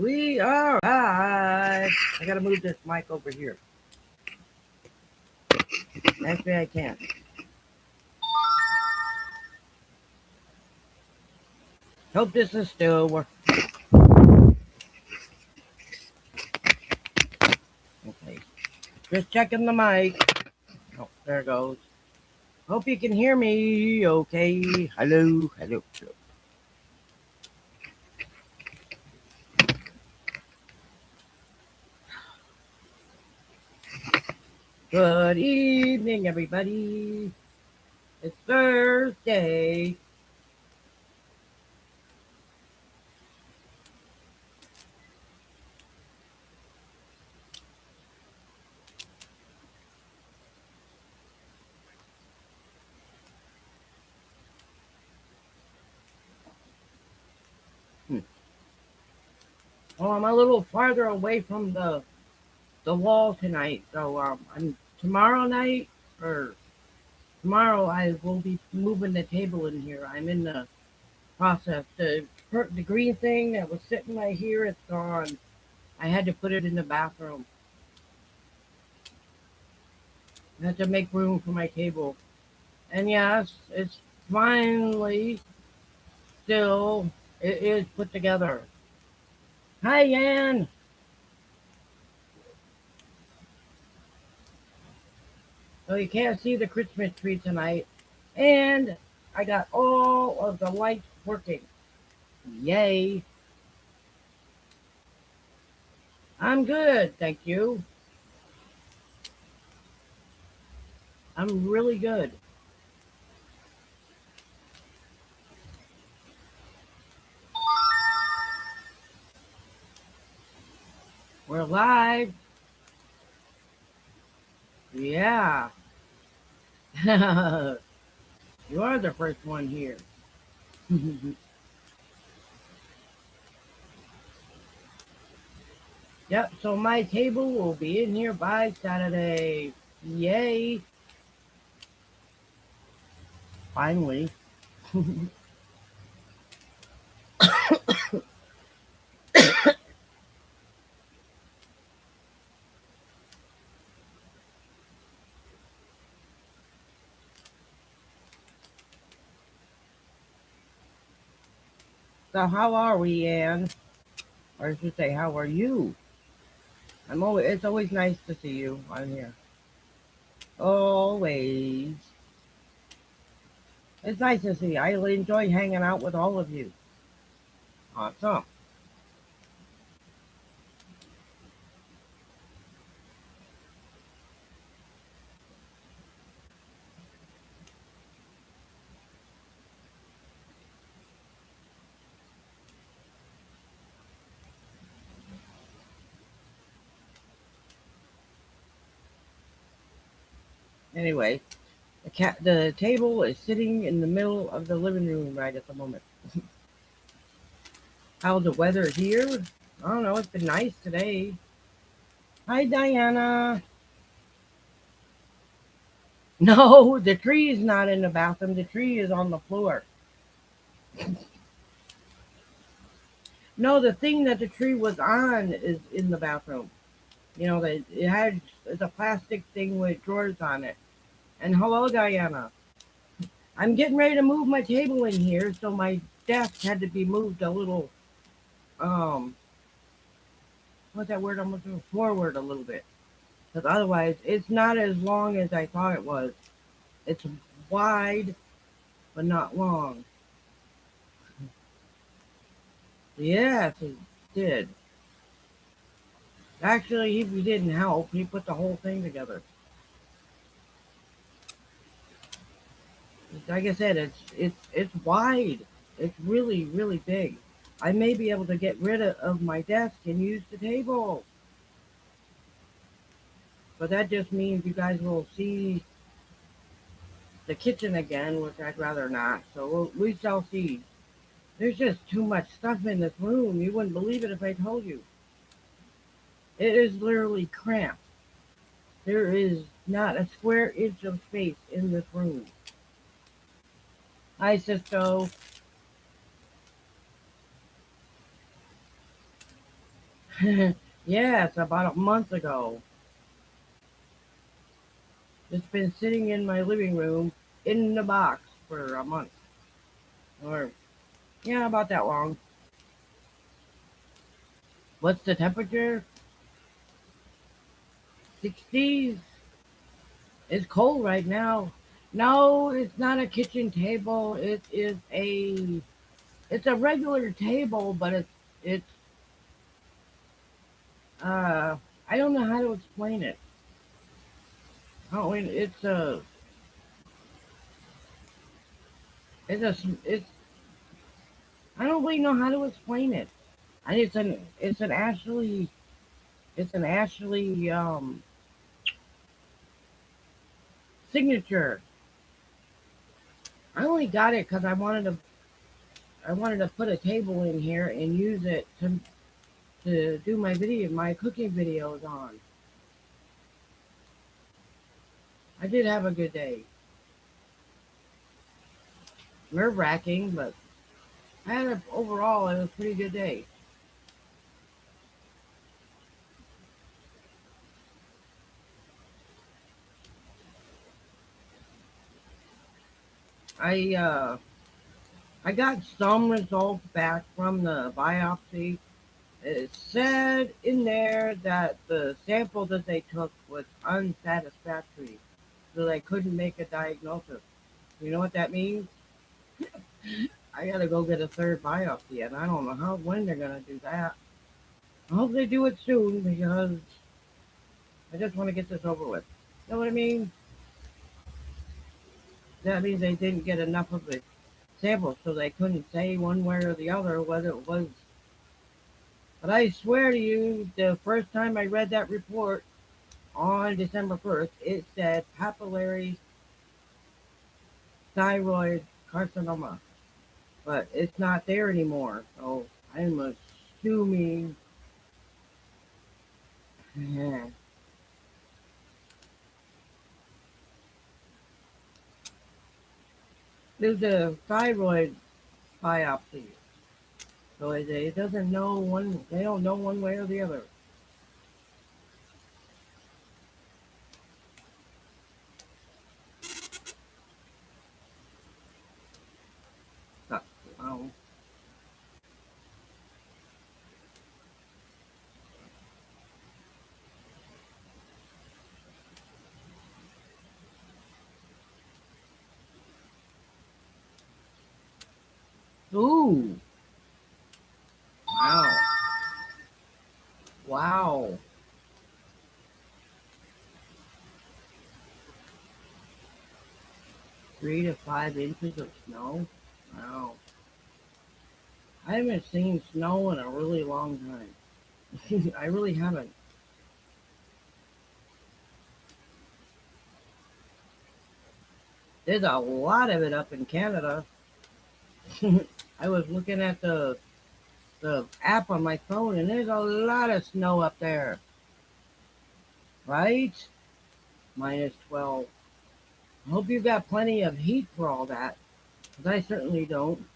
We are live. I gotta move this mic over here. Actually, I can't. Hope this is still working. Okay. Just checking the mic. Oh, there it goes. Hope you can hear me. Okay. Hello. Hello. Hello. Good evening, everybody. It's Thursday. Hmm. Oh, I'm a little farther away from the wall tonight. So I'm tomorrow night or tomorrow I will be moving the table in here. I'm in the process. The green thing that was sitting right here is gone. I had to put it in the bathroom. I had to make room for my table. And yes, it's finally still it is put together. Hi Yan. So you can't see the Christmas tree tonight. And I got all of the lights working. Yay. I'm good, thank you. I'm really good. We're live. Yeah. You are the first one here. Yep, so my table will be in here by Saturday. Yay. Finally. So how are we, Ann? Or I should say, how are you? It's always nice to see you on here. Always. It's nice to see you. I enjoy hanging out with all of you. Awesome. Anyway, the table is sitting in the middle of the living room right at the moment. How's the weather here? I don't know. It's been nice today. Hi, Diana. No, the tree is not in the bathroom. The tree is on the floor. No, the thing that the tree was on is in the bathroom. You know, that it had it's a plastic thing with drawers on it. And hello, Diana. I'm getting ready to move my table in here, so my desk had to be moved a little. Um, what's that word I'm looking forward a little bit, because otherwise it's not as long as I thought it was. It's wide, but not long. Yes, it did. Actually, he didn't help. He put the whole thing together. Like I said, it's wide. It's really really big. I may be able to get rid of my desk and use the table, but that just means you guys will see the kitchen again, which I'd rather not. So we shall see. There's just too much stuff in this room. You wouldn't believe it if I told you. It is literally cramped. There is not a square inch of space in this room. Hi, Cisco. Yes, about a month ago. It's been sitting in my living room in the box for a month. Or, yeah, about that long. What's the temperature? 60s. It's cold right now. No, it's not a kitchen table. It's a regular table, but it's uh I don't know how to explain it. Oh, it's I don't really know how to explain it. And it's an Ashley signature. I only got it because I wanted to put a table in here and use it to do my cooking videos on. I did have a good day. Nerve wracking, but overall it was a pretty good day. I uh I got some results back from the biopsy. It said in there that the sample that they took was unsatisfactory, so they couldn't make a diagnosis. You know what that means? I gotta go get a third biopsy, and I don't know when they're gonna do that. I hope they do it soon because I just want to get this over with. You know what I mean? That means they didn't get enough of the sample, so they couldn't say one way or the other whether it was. But I swear to you, the first time I read that report on December 1st, it said papillary thyroid carcinoma, but it's not there anymore. So I'm assuming. Yeah, there's a thyroid biopsy, so it doesn't know one. They don't know one way or the other. So, um, ooh, wow, wow, 3 to 5 inches of snow. Wow, I haven't seen snow in a really long time. I really haven't. There's a lot of it up in Canada. I was looking at the app on my phone, and there's a lot of snow up there, right? -12. I hope you got plenty of heat for all that, because I certainly don't.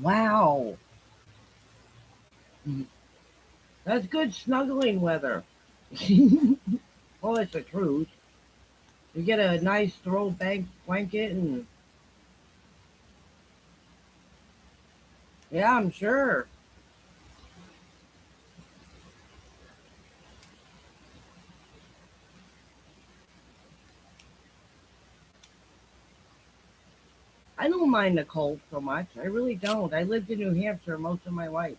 Wow, that's good snuggling weather. Well, it's the truth. You get a nice throw bank blanket, and yeah, I'm sure. I don't mind the cold so much. I really don't. I lived in New Hampshire most of my life.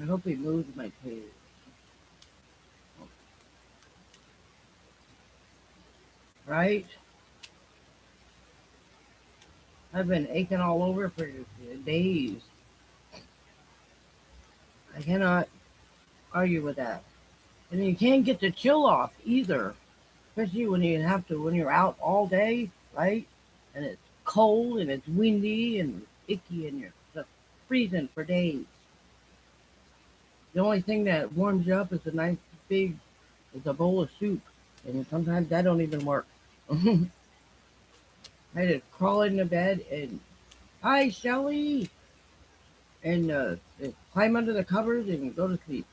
I hope he moves my page. Right? I've been aching all over for days. I cannot argue with that. And you can't get the chill off either, especially when you're out all day, right? And it's cold and it's windy and icky and you're just freezing for days. The only thing that warms you up is a nice big is a bowl of soup, and sometimes that don't even work. I just crawl into bed and hi Shelly, and just climb under the covers and go to sleep.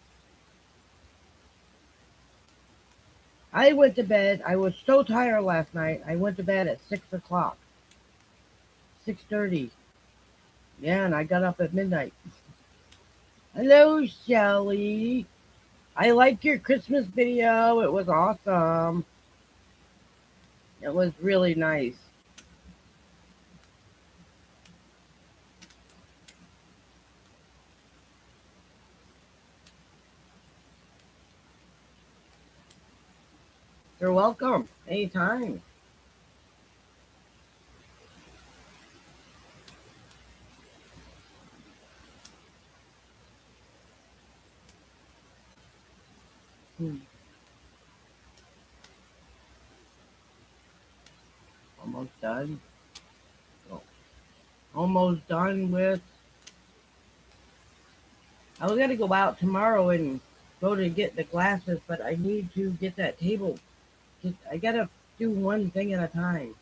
I went to bed. I was so tired last night. I went to bed at 6 o'clock, 6:30. Yeah, and I got up at midnight. Hello, Shelly. I liked your Christmas video. It was awesome. It was really nice. You're welcome. Anytime. Hmm, almost done. Oh, almost done with. I was gonna go out tomorrow and go to get the glasses, but I need to get that table. I gotta do one thing at a time.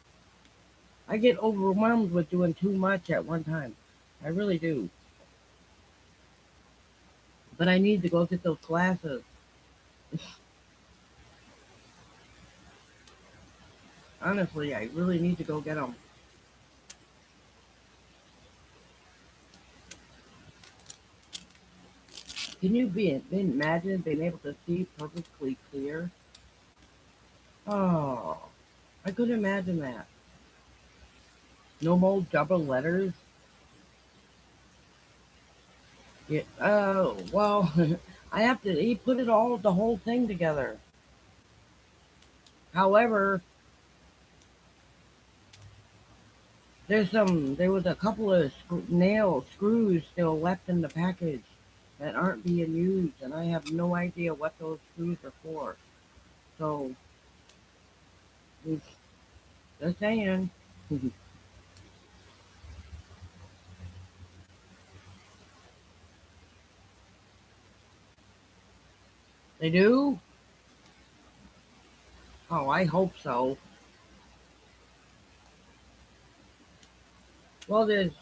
I get overwhelmed with doing too much at one time. I really do. But I need to go get those glasses. Honestly, I really need to go get them. Can you imagine being able to see perfectly clear? Oh, I couldn't imagine that. No more double letters. Yeah. Oh, well, I have to. He put it all, the whole thing together. However, there was a couple of nail screws still left in the package that aren't being used, and I have no idea what those screws are for. So, just saying. They do? Oh, I hope so. Well, there's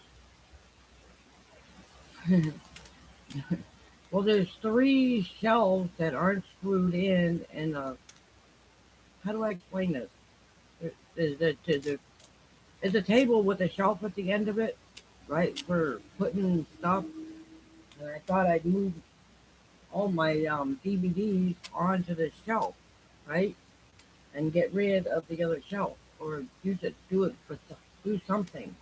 three shelves that aren't screwed in, and how do I explain this? There's a table with a shelf at the end of it, right, for putting stuff. And I thought I'd move all my DVDs onto the shelf, right, and get rid of the other shelf, or do it for do something.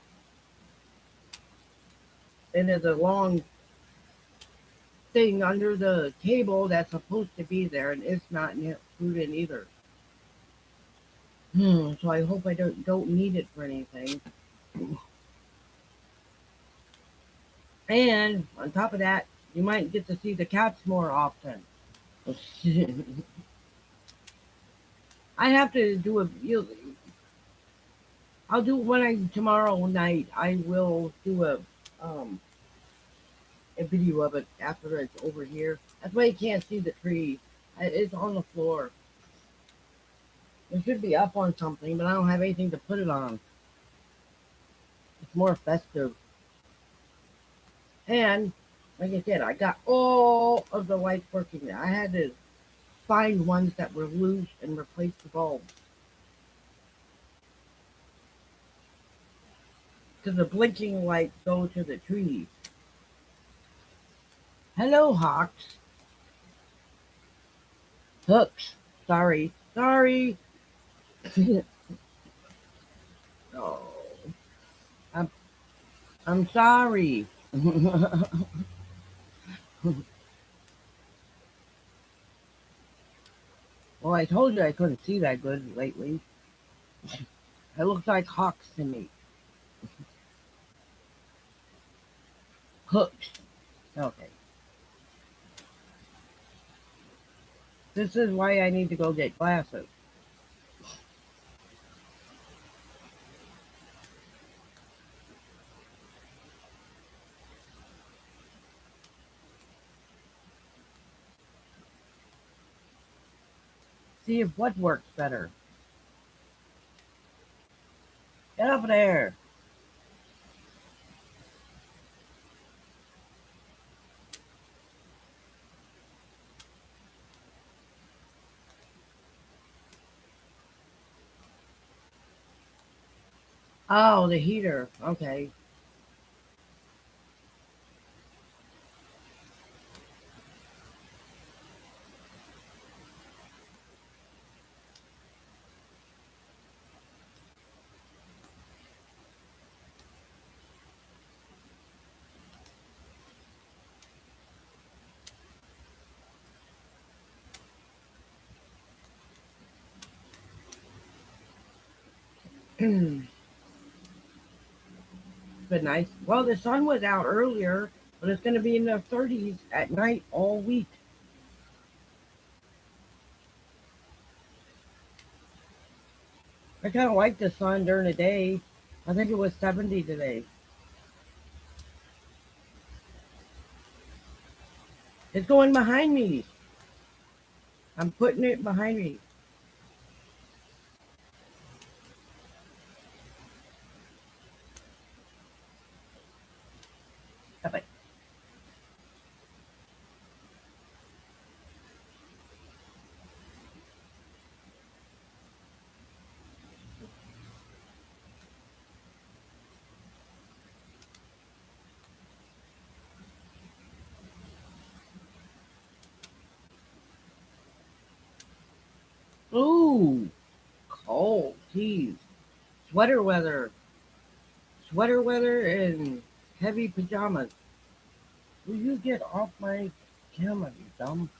And there's a long thing under the table that's supposed to be there, and it's not screwed in either. So I hope I don't need it for anything. And on top of that, you might get to see the cats more often. I have to do a. I'll do when I tomorrow night. I will do a video of it after it's over here. That's why you can't see the tree. It's on the floor. It should be up on something, but I don't have anything to put it on. It's more festive. And like I said, I got all of the lights working. I had to find ones that were loose and replace the bulbs because the blinking lights go to the trees. Hello, hawks. Hooks. Sorry. Sorry. Oh, I'm, I'm sorry. Well, I told you I couldn't see that good lately. It looks like hawks to me. hooked. Okay. This is why I need to go get glasses. See if what works better. Get up there. Oh, the heater. Okay. It's been nice. Well, the sun was out earlier, but it's going to be in the 30s at night all week. I kind of like the sun during the day. I think it was 70 today. It's going behind me. I'm putting it behind me. Ooh, cold. Geez. Sweater weather. Sweater weather and heavy pajamas. Will you get off my camera, you dumb?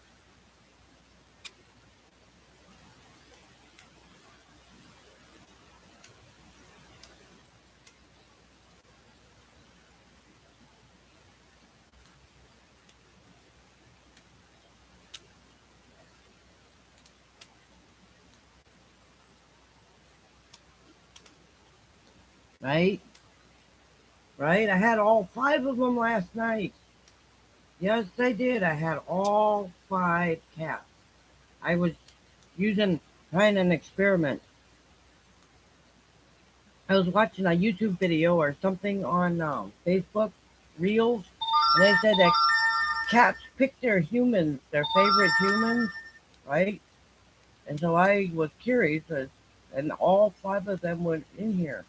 Right? Right? I had all five of them last night. Yes, I did. I had all five cats. I was trying an experiment. I was watching a YouTube video or something on Facebook Reels, and they said that cats pick their humans, their favorite humans, right? And so I was curious, and all five of them went in here.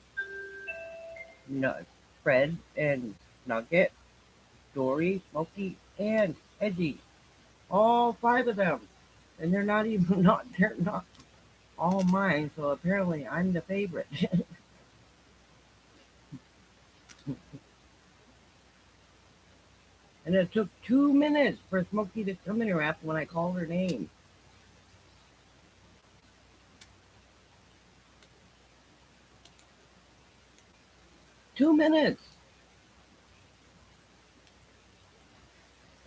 No, Fred and Nugget, Dory, Smokey, and Edgy. All five of them, and they're not even not they're not all mine. So apparently, I'm the favorite. And it took 2 minutes for Smokey to come in here after when I called her name. 2 minutes.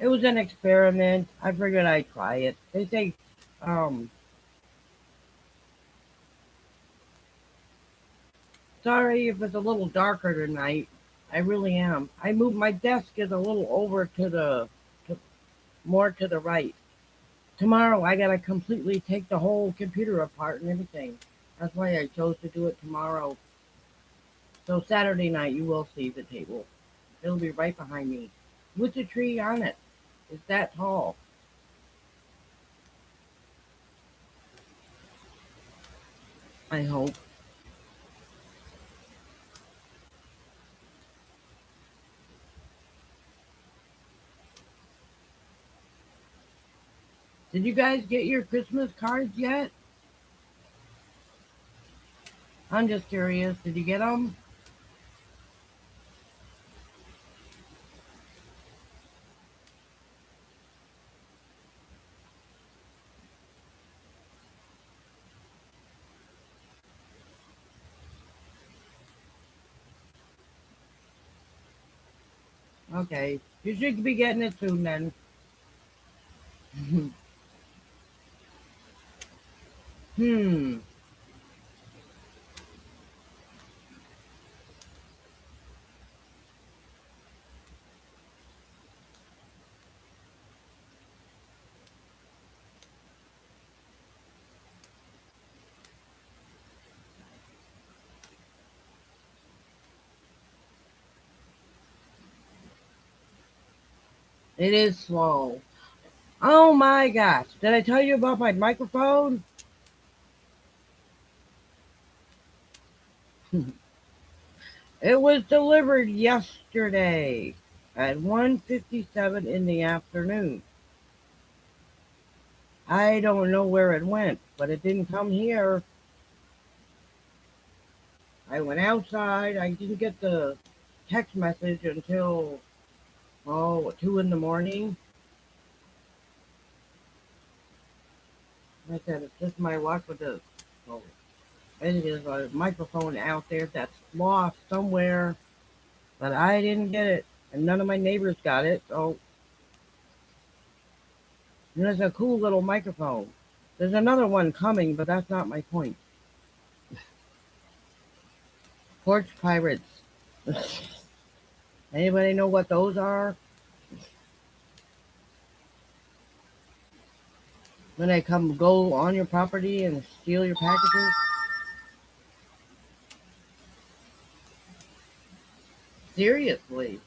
It was an experiment. I figured I'd try it. They say, um, sorry if it's a little darker tonight. I really am. I moved my desk is a little over to more to the right. Tomorrow I gotta completely take the whole computer apart and everything. That's why I chose to do it tomorrow. So Saturday night you will see the table. It'll be right behind me with the tree on it. It's that tall. I hope. Did you guys get your Christmas cards yet? I'm just curious. Did you get them? Okay. You should be getting it soon then. Hmm. It is slow. Oh my gosh. Did I tell you about my microphone? It was delivered yesterday at 1:57 in the afternoon. I don't know where it went, but it didn't come here. I went outside. I didn't get the text message until, 2 in the morning. I said, it's just my luck with this. So it is a microphone out there that's lost somewhere, but I didn't get it. And none of my neighbors got it. So it's a cool little microphone. There's another one coming, but that's not my point. Porch pirates. Anybody know what those are? When they come go on your property and steal your packages? Seriously.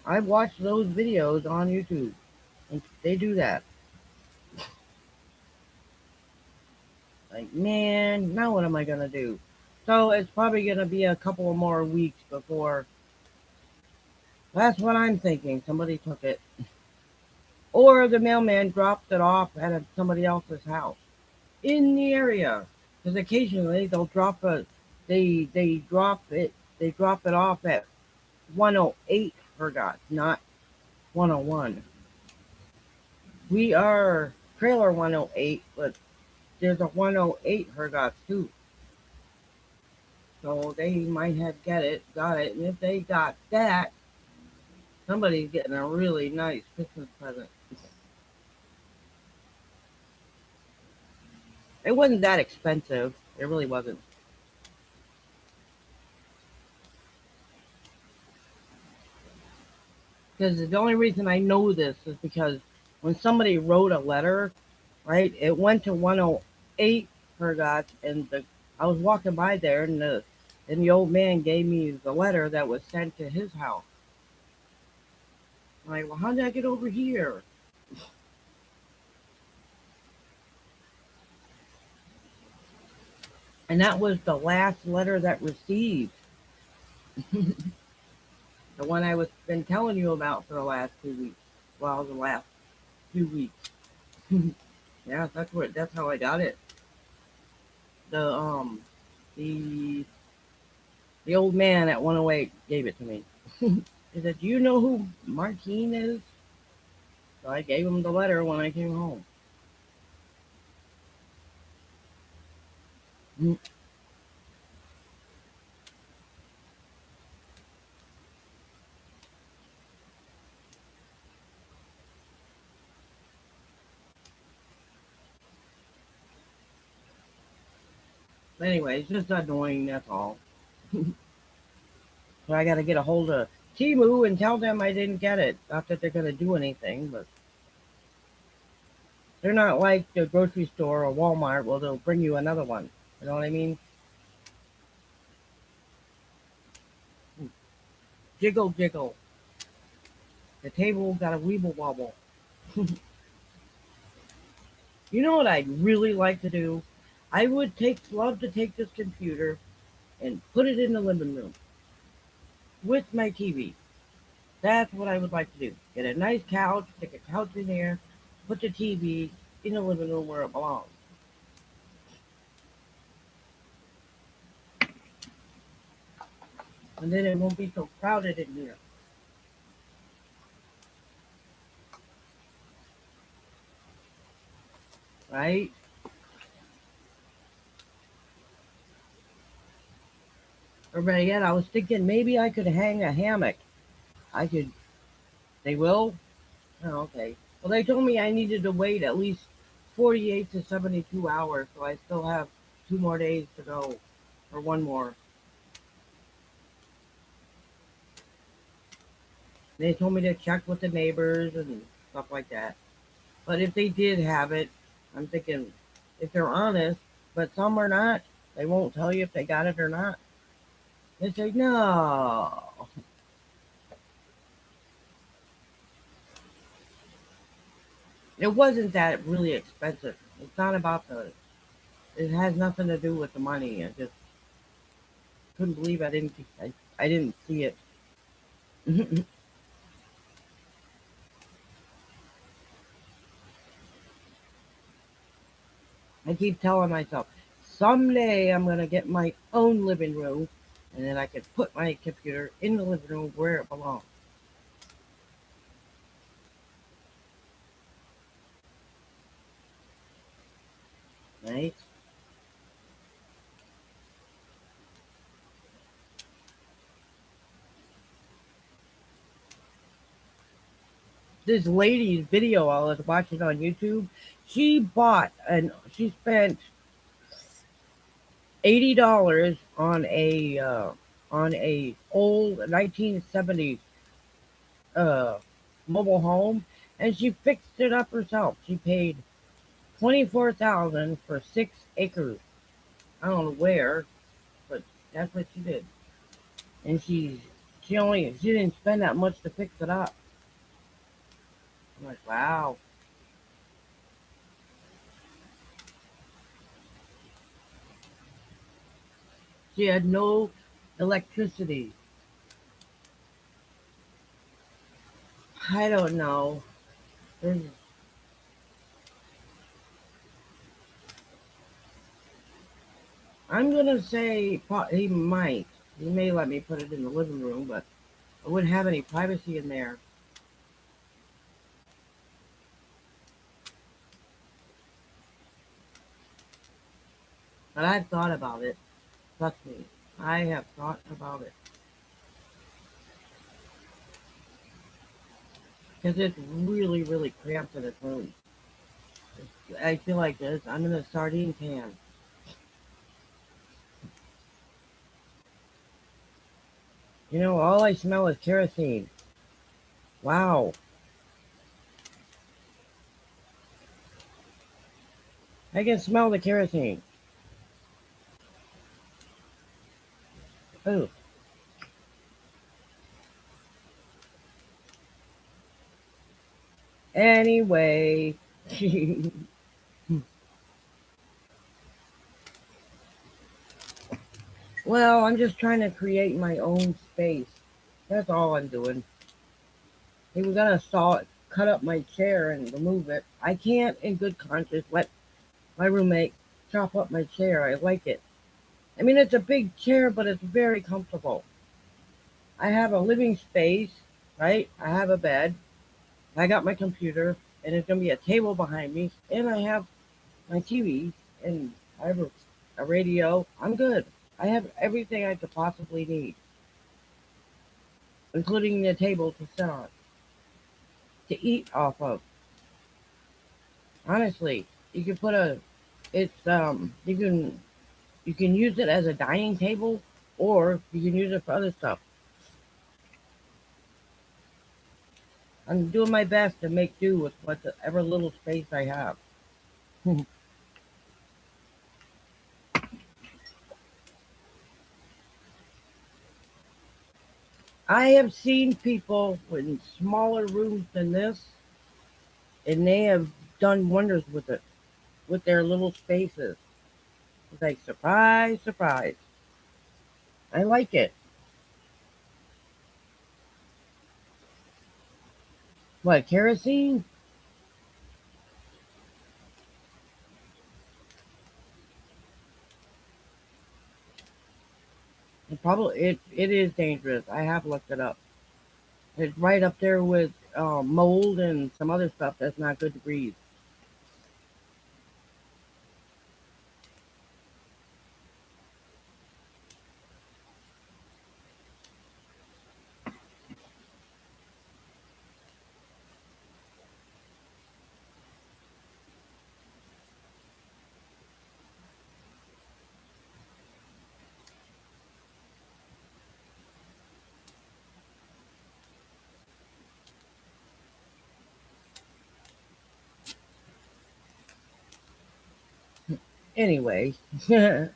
I've watched those videos on YouTube. And they do that. Like, man, now what am I going to do? So it's probably going to be a couple of more weeks before. That's what I'm thinking. Somebody took it. Or the mailman dropped it off at somebody else's house in the area. Because occasionally they'll drop they drop it off at 108 Hergot, not 101. We are trailer 108, but there's a 108 Hergot too. So they might have got it, and if they got that, somebody's getting a really nice Christmas present. It wasn't that expensive. It really wasn't. Because the only reason I know this is because when somebody wrote a letter, right, it went to 108 Hergot, and I was walking by there, and the old man gave me the letter that was sent to his house. I'm like, well, how did I get over here? And that was the last letter that received. The one I was been telling you about for the last 2 weeks. Well, the last 2 weeks. Yeah, that's how I got it. The the the old man at 108 gave it to me. He said, "Do you know who Martine is?" So I gave him the letter when I came home. Mm. Anyway, it's just annoying, that's all. So I got to get a hold of Timu and tell them I didn't get it. Not that they're going to do anything, but they're not like the grocery store or Walmart where they'll bring you another one. You know what I mean? Jiggle, jiggle. The table got a weeble wobble. You know what I'd really like to do? I would love to take this computer and put it in the living room with my TV. That's what I would like to do. Get a nice couch, stick a couch in there, put the TV in the living room where it belongs. And then it won't be so crowded in here, right? Or better yet, I was thinking maybe I could hang a hammock. I could. They will? Oh, okay. Well, they told me I needed to wait at least 48 to 72 hours, so I still have 2 more days to go, or one more. They told me to check with the neighbors and stuff like that. But if they did have it, I'm thinking if they're honest, but some are not, they won't tell you if they got it or not. They say, no. It wasn't that really expensive. It's not about it has nothing to do with the money. I just couldn't believe I didn't see it. I keep telling myself, someday I'm going to get my own living room and then I can put my computer in the living room where it belongs. Right? This lady's video I was watching on YouTube, she bought and she spent $80 on a old 1970s uh, mobile home, and she fixed it up herself. She paid 24,000 for 6 acres. I don't know where, but that's what she did. And she didn't spend that much to fix it up. I'm like, wow. She had no electricity. I don't know. There's, I'm gonna say he might. He may let me put it in the living room, but I wouldn't have any privacy in there. But I've thought about it. Trust me, I have thought about it because it's really, really cramped in this room. I feel like this. I'm in a sardine can. All I smell is kerosene. Wow, I can smell the kerosene. Oh, anyway. Well, I'm just trying to create my own space. That's all I'm doing. He was gonna cut up my chair and remove it. I can't, in good conscience, let my roommate chop up my chair. I like it. I mean, it's a big chair, but it's very comfortable. I have a living space, right? I have a bed. I got my computer, and there's gonna be a table behind me, and I have my TV, and I have a radio. I'm good. I have everything I could possibly need, including the table to sit on, to eat off of. Honestly, you can put a, it's you can use it as a dining table, or you can use it for other stuff. I'm doing my best to make do with whatever little space I have. I have seen people in smaller rooms than this, and they have done wonders with it, with their little spaces. It's like, surprise, surprise. I like it. What, kerosene? It is dangerous. I have looked it up. It's right up there with mold and some other stuff that's not good to breathe. Anyway, it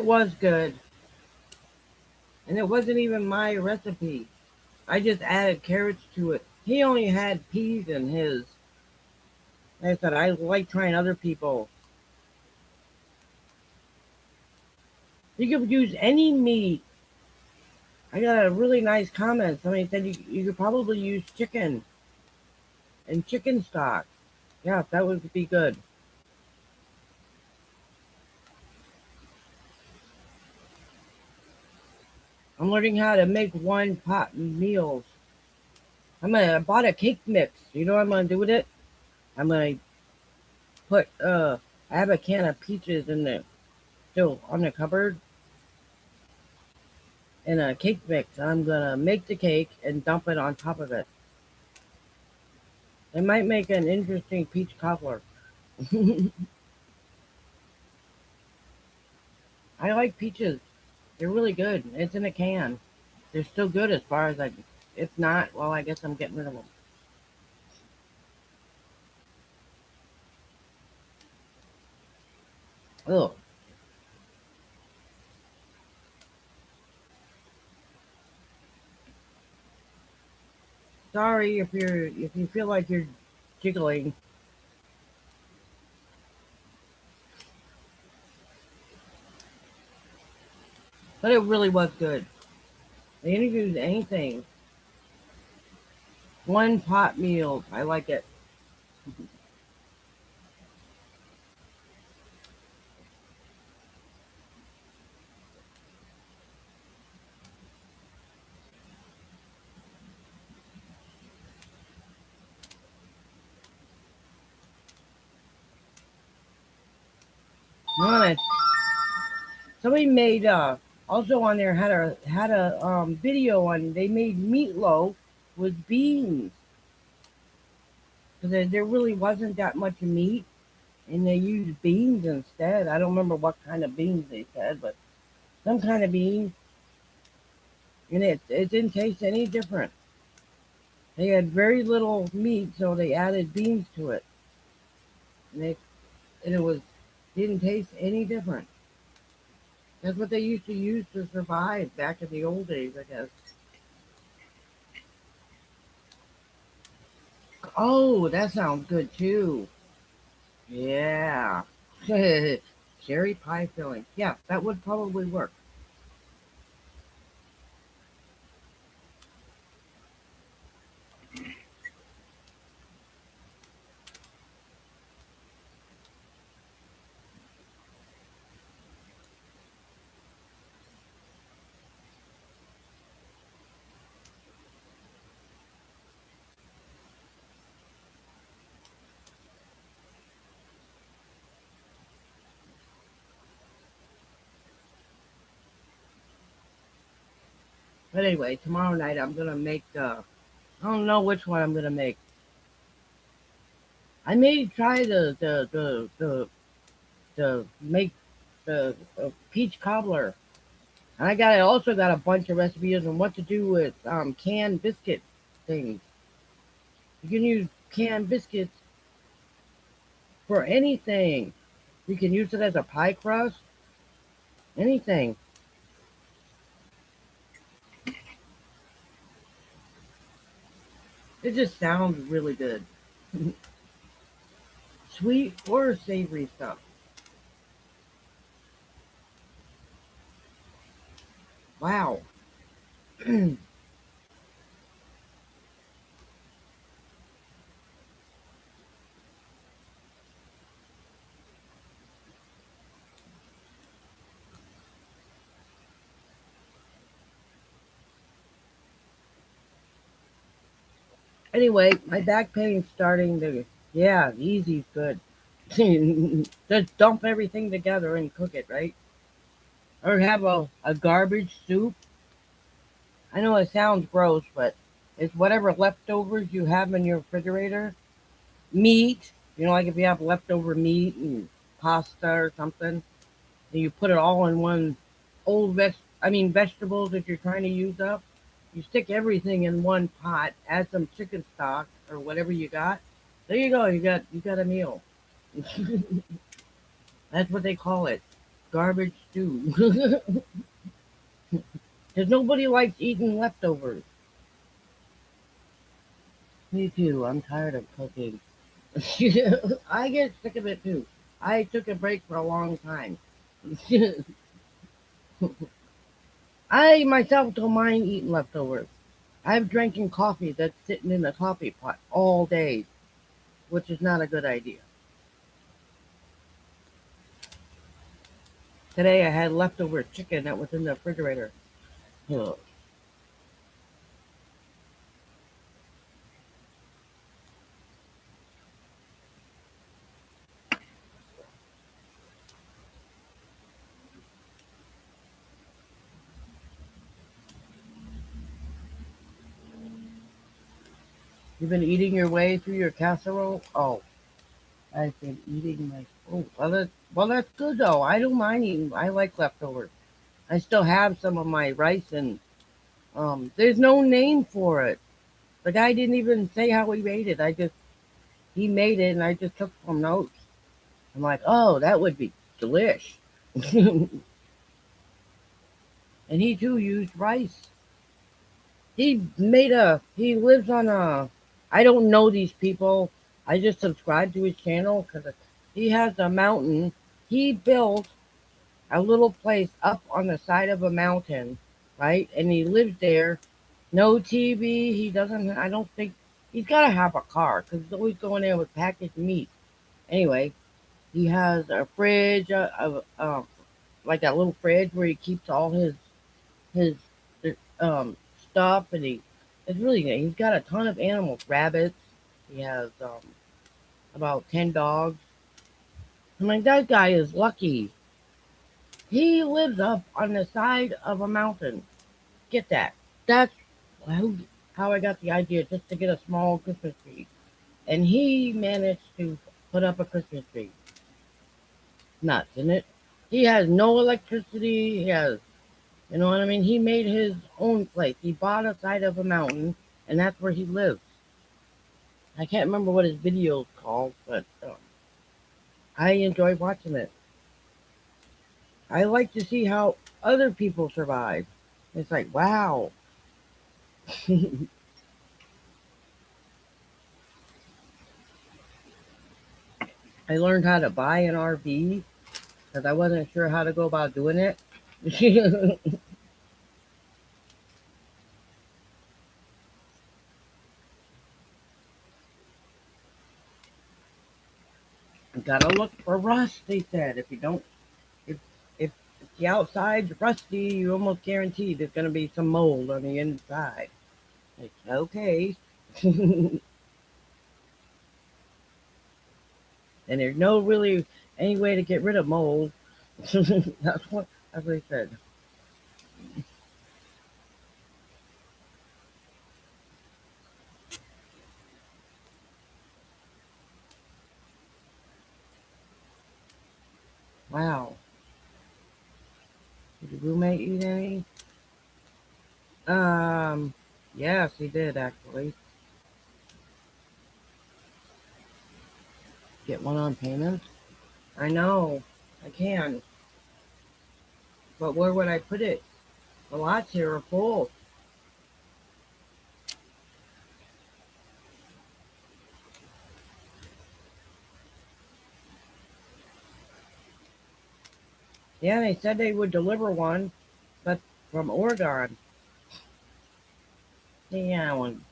was good, and it wasn't even my recipe. I just added carrots to it. He only had peas in his. Like I said, I like trying other people. You could use any meat. I got a really nice comment. Somebody said you could probably use chicken and chicken stock. Yeah, that would be good. I'm learning how to make one pot meals. I bought a cake mix. You know what I'm gonna do with it? I'm gonna put I have a can of peaches in the still on the cupboard and a cake mix. I'm gonna make the cake and dump it on top of it. It might make an interesting peach cobbler. I like peaches. They're really good. It's in a can. They're still good as far as I. If not, well, I guess I'm getting rid of them. Oh, sorry if you feel like you're jiggling, but it really was good. They didn't use anything. One pot meal. I like it. Honest. Somebody made also on there had a video on they made meatloaf with beans because there really wasn't that much meat and they used beans instead. I don't remember what kind of beans they said, but some kind of beans, and it didn't taste any different. They had very little meat, so they added beans to it, and it was didn't taste any different. That's what they used to use to survive back in the old days, I guess. Oh, that sounds good too. Yeah. Cherry pie filling. Yeah, that would probably work. But anyway, tomorrow night I'm gonna make. I don't know which one I'm gonna make. I may try the make the peach cobbler. And I also got a bunch of recipes on what to do with canned biscuit things. You can use canned biscuits for anything. You can use it as a pie crust. Anything. It just sounds really good. Sweet or savory stuff. Wow. Anyway, my back pain's starting to. Yeah, easy's good. Just dump everything together and cook it, right? Or have a garbage soup. I know it sounds gross, but it's whatever leftovers you have in your refrigerator. Meat, like if you have leftover meat and pasta or something, and you put it all in one vegetables that you're trying to use up. You stick everything in one pot, add some chicken stock or whatever you got, There you go. You got a meal. That's what they call it. Garbage stew. Because nobody likes eating leftovers. Me too. I'm tired of cooking. I get sick of it too. I took a break for a long time. I myself don't mind eating leftovers. I've drinking coffee that's sitting in the coffee pot all day, which is not a good idea. Today I had leftover chicken that was in the refrigerator. Ugh. You've been eating your way through your casserole? Oh, I've been eating my. Oh, well, that's good though. I don't mind eating. I like leftovers. I still have some of my rice, and there's no name for it. The guy didn't even say how he made it. He made it, and I just took some notes. I'm like, oh, that would be delish. And he too used rice. He lives on a, I don't know these people. I just subscribe to his channel because he has a mountain. He built a little place up on the side of a mountain, right? And he lives there. No TV. He doesn't, I don't think, he's got to have a car because he's always going there with packaged meat. Anyway, he has a fridge, like a little fridge where he keeps all his stuff, and it's really good. He's got a ton of animals, rabbits. He has about 10 dogs. I'm like, that guy is lucky. He lives up on the side of a mountain. Get that? That's how how I got the idea just to get a small Christmas tree, and he managed to put up a Christmas tree. Nuts, isn't it? He has no electricity. He has, you know what I mean? He made his own place. He bought a side of a mountain, and that's where he lives. I can't remember what his video is called, but I enjoy watching it. I like to see how other people survive. It's like, wow. I learned how to buy an RV because I wasn't sure how to go about doing it. You gotta look for rust, they said. If you don't, if, if the outside's rusty, you almost guaranteed there's gonna be some mold on the inside. Like, okay. And there's no really any way to get rid of mold. That's what he said. Wow. Did your roommate eat any? Um, yes, he did actually. Get one on payments. I know. I can. But where would I put it? The lots here are full. Yeah, they said they would deliver one, but from Oregon. Yeah, I want to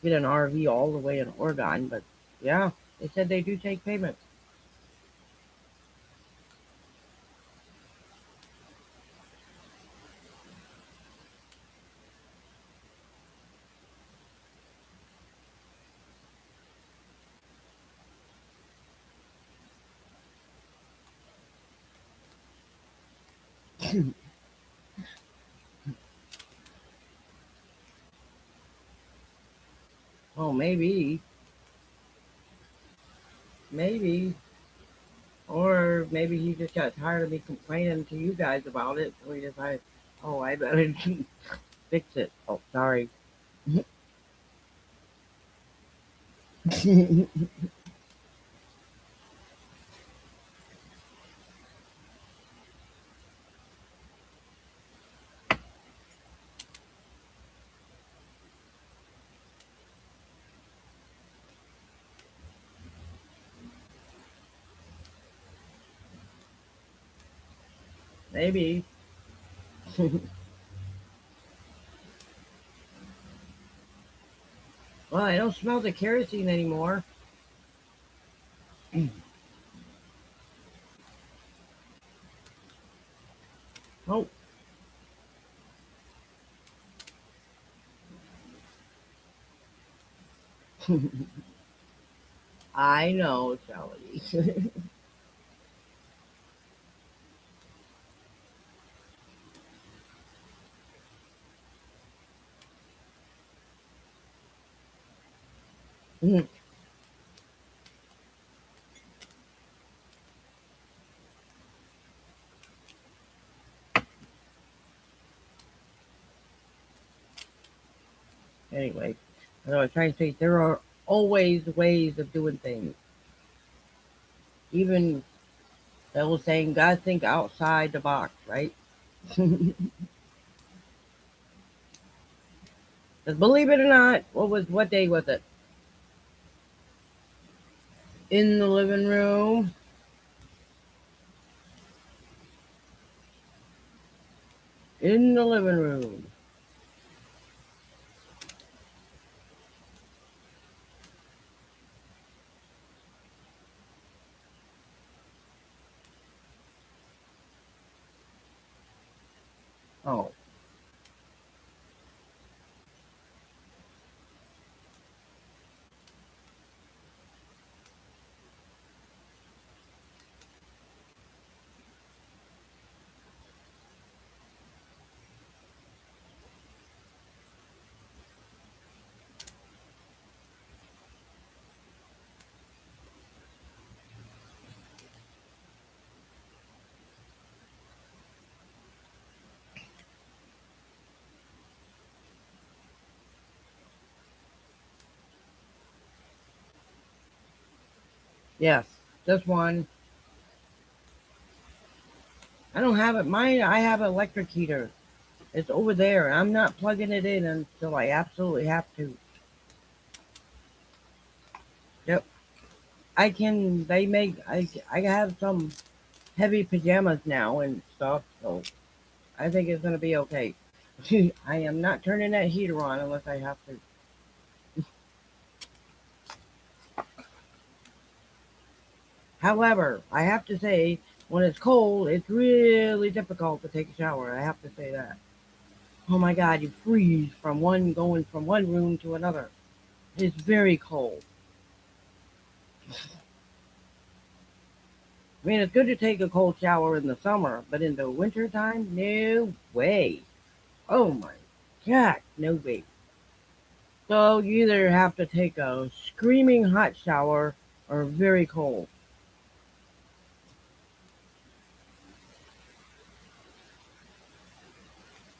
get an RV all the way in Oregon, but yeah, they said they do take payments. Oh, maybe, or maybe he just got tired of me complaining to you guys about it, so he decided, oh, I better fix it. Oh, sorry. Maybe. Well, I don't smell the kerosene anymore. Oh, I know, Shelly. Anyway, as I was trying to say, there are always ways of doing things. Even they was saying, God think outside the box, right? Because believe it or not, what day was it? In the living room. In the living room. Oh, yes, just one. I don't have it. Mine, I have an electric heater. It's over there. I'm not plugging it in until I absolutely have to. Yep. I can, I have some heavy pajamas now and stuff, so I think it's going to be okay. I am not turning that heater on unless I have to. However, I have to say, when it's cold, it's really difficult to take a shower. I have to say that. Oh my God, you freeze from going from one room to another. It's very cold. I mean, it's good to take a cold shower in the summer, but in the winter time, no way. Oh my God, no way. So you either have to take a screaming hot shower or very cold.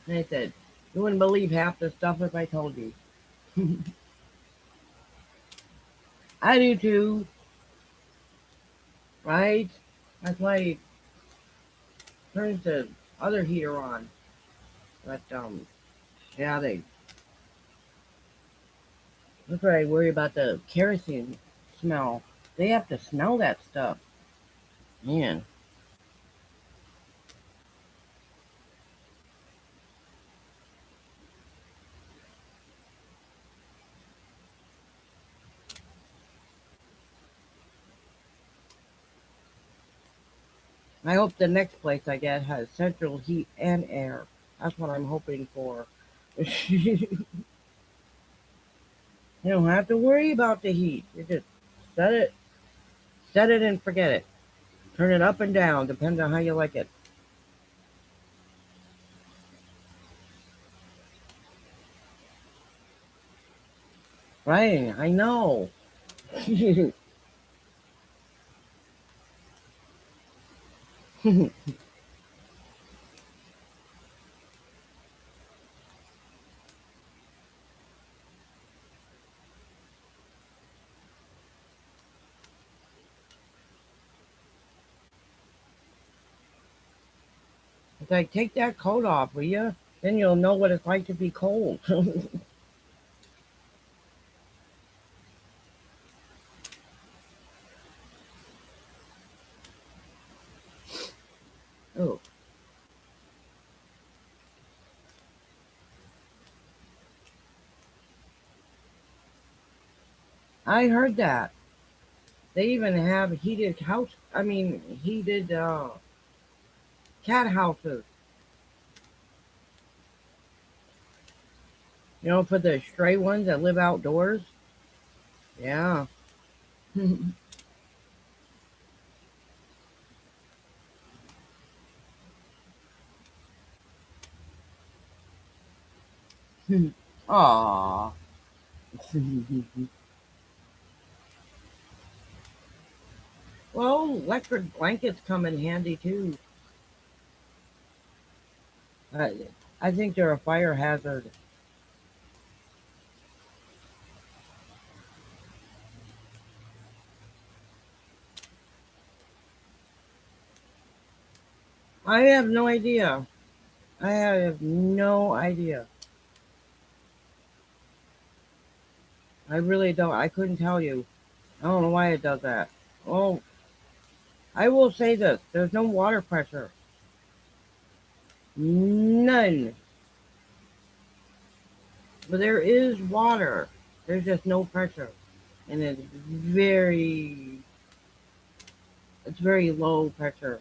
And I said, you wouldn't believe half the stuff if I told you. I do too, right? That's why I turned the other heater on. But yeah, that's why I worry about the kerosene smell. They have to smell that stuff, man. I hope the next place I get has central heat and air. That's what I'm hoping for. You don't have to worry about the heat. You just set it, set it and forget it. Turn it up and down, depends on how you like it. Right? I know. It's like, take that coat off, will you? Then you'll know what it's like to be cold. Oh, I heard that. They even have heated heated cat houses. For the stray ones that live outdoors. Yeah. Aw. Well, electric blankets come in handy too. I, I think they're a fire hazard. I have no idea. I have no idea. I really don't. I couldn't tell you. I don't know why it does that. Oh, I will say this: there's no water pressure. None. But there is water. There's just no pressure, and it's very low pressure.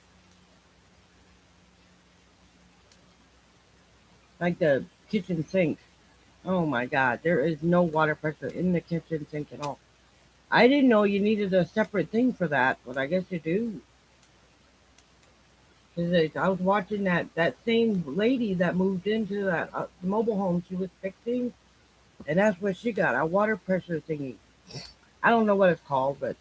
Like the kitchen sink. Oh my God, there is no water pressure in the kitchen sink at all. I didn't know you needed a separate thing for that, but I guess you do. 'Cause I was watching that same lady that moved into that mobile home she was fixing, and that's what she got, a water pressure thingy. I don't know what it's called, but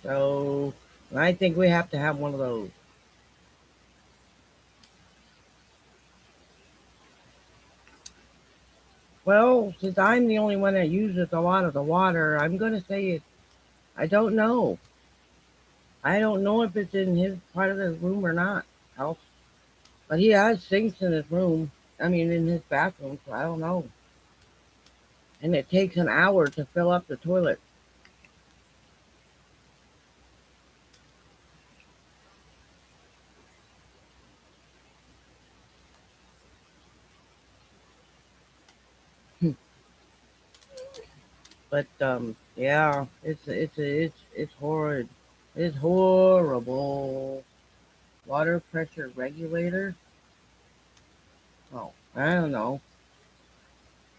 so I think we have to have one of those. Well, since I'm the only one that uses a lot of the water, I'm going to say it. I don't know. I don't know if it's in his part of his room or not. House, but he has sinks in his room. I mean, in his bathroom. So I don't know. And it takes an hour to fill up the toilet. But yeah, it's horrid. It's horrible. Water pressure regulator. Oh, I don't know.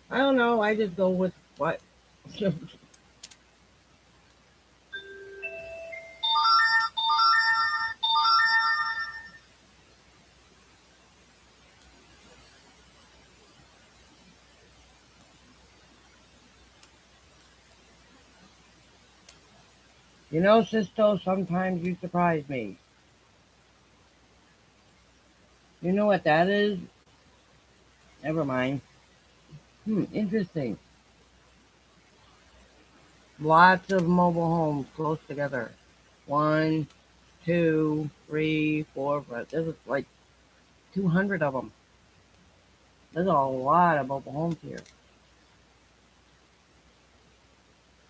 I don't know. I just go with what. Sisto, sometimes you surprise me. You know what that is? Never mind. Interesting. Lots of mobile homes close together. One, two, three, four, five. There's like 200 of them. There's a lot of mobile homes here.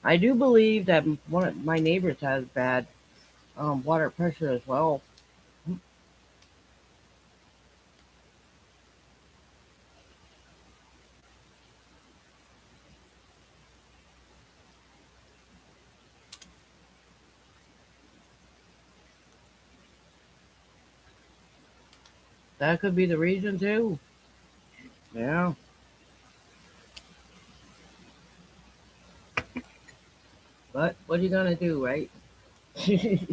I do believe that one of my neighbors has bad water pressure as well. That could be the reason too. Yeah, but what are you gonna do, right? They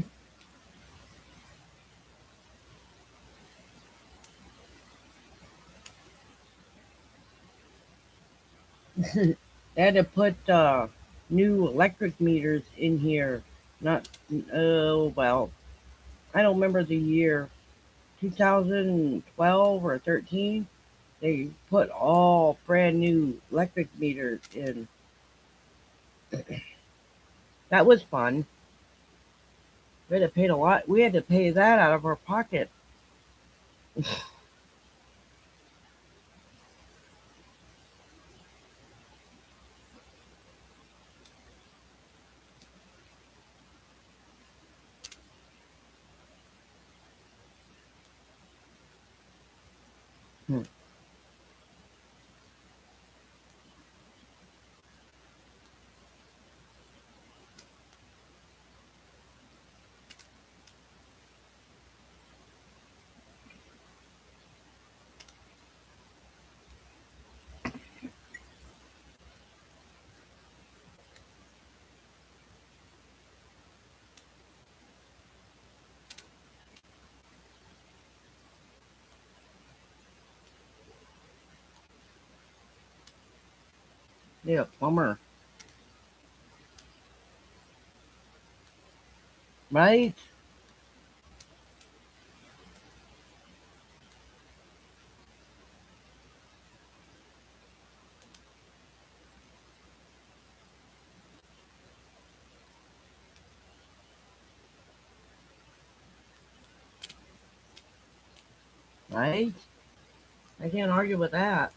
had to put new electric meters in here. Not oh well, I don't remember the year, 2012 or 13. They put all brand new electric meters in. That was fun. We had to pay a lot. We had to pay that out of our pocket. Hmm. Yeah, plumber, right? Right? I can't argue with that.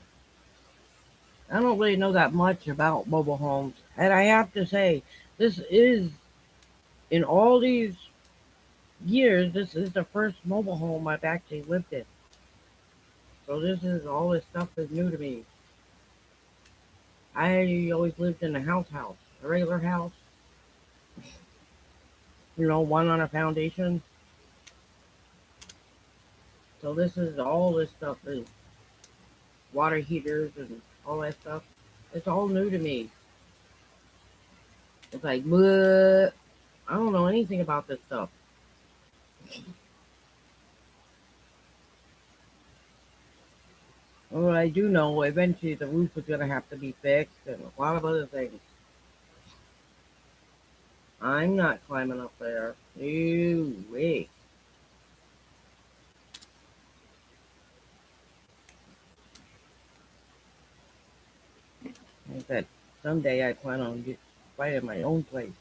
I don't really know that much about mobile homes, and I have to say, this is in all these years, this is the first mobile home I've actually lived in. So this is all this stuff is new to me. I always lived in a house, a regular house, one on a foundation. So all this stuff is water heaters and all that stuff. It's all new to me. It's like, but I don't know anything about this stuff. What I do know, eventually the roof is going to have to be fixed and a lot of other things. I'm not climbing up there. No way. Like I said, someday I plan on finding my own place.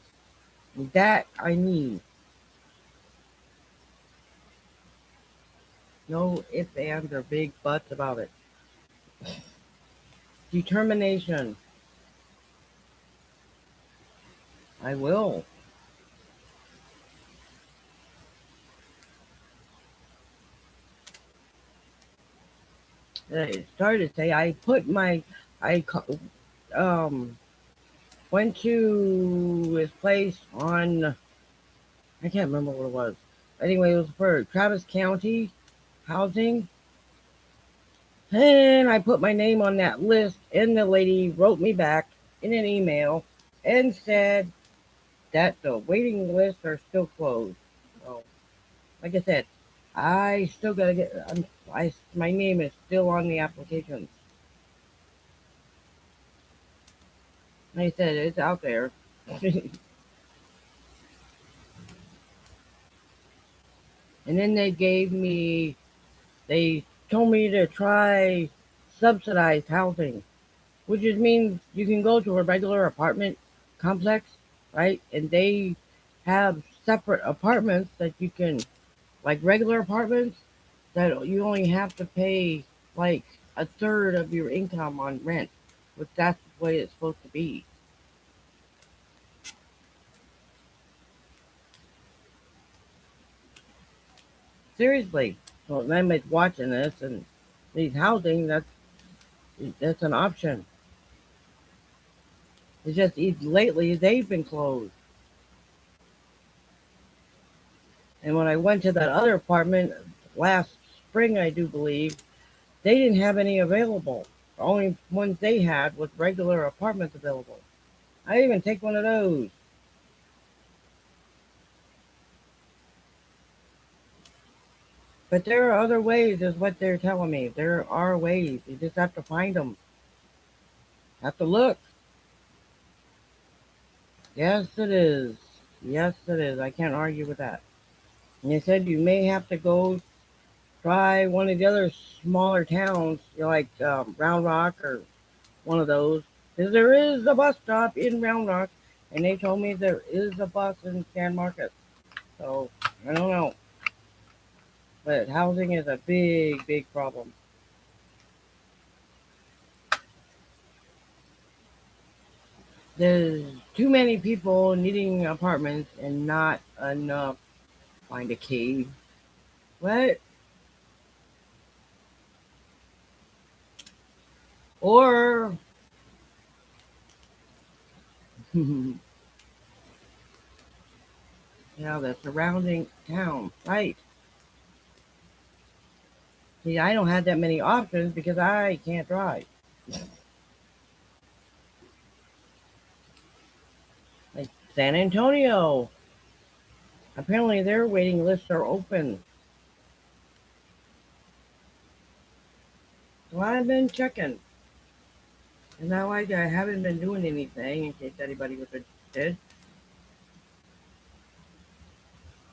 That I need. No ifs, ands, or big buts about it. Determination. I will. I started to say I put my I um went to his place on I can't remember what it was. Anyway, it was for Travis County housing, and I put my name on that list. And the lady wrote me back in an email and said that the waiting lists are still closed. So, like I said, I still gotta get. My name is still on the application. Like I said, it's out there. And then they told me to try subsidized housing, which just means you can go to a regular apartment complex, right? And they have separate apartments that you can, like regular apartments, that you only have to pay like a third of your income on rent, which that's the way it's supposed to be. Seriously. So them is watching this and needs housing, that's an option. It's just lately they've been closed. And when I went to that other apartment last spring, I do believe, they didn't have any available. The only ones they had was regular apartments available. I even take one of those. But there are other ways, is what they're telling me. There are ways. You just have to find them. Have to look. Yes, it is. Yes, it is. I can't argue with that. And they said you may have to go try one of the other smaller towns, like Round Rock or one of those. Because there is a bus stop in Round Rock, and they told me there is a bus in San Marcos. So I don't know. But housing is a big, big problem. There's too many people needing apartments and not enough. Find a key. What? Or the surrounding town, right? See, I don't have that many options because I can't drive. Like San Antonio, apparently their waiting lists are open. So I've been checking. And now I haven't been doing anything in case anybody was interested.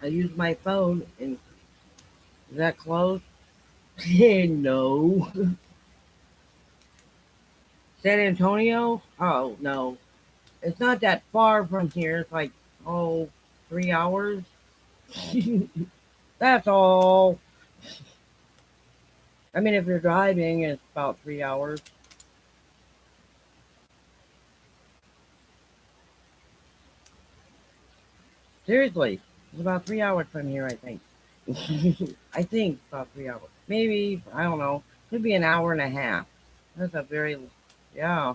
I use my phone and is that close? No. San Antonio? Oh no. It's not that far from here. It's like 3 hours. That's all. I mean if you're driving it's about 3 hours. Seriously. It's about 3 hours from here, I think. I think about 3 hours. Maybe, I don't know. Could be an hour and a half. That's a very, yeah,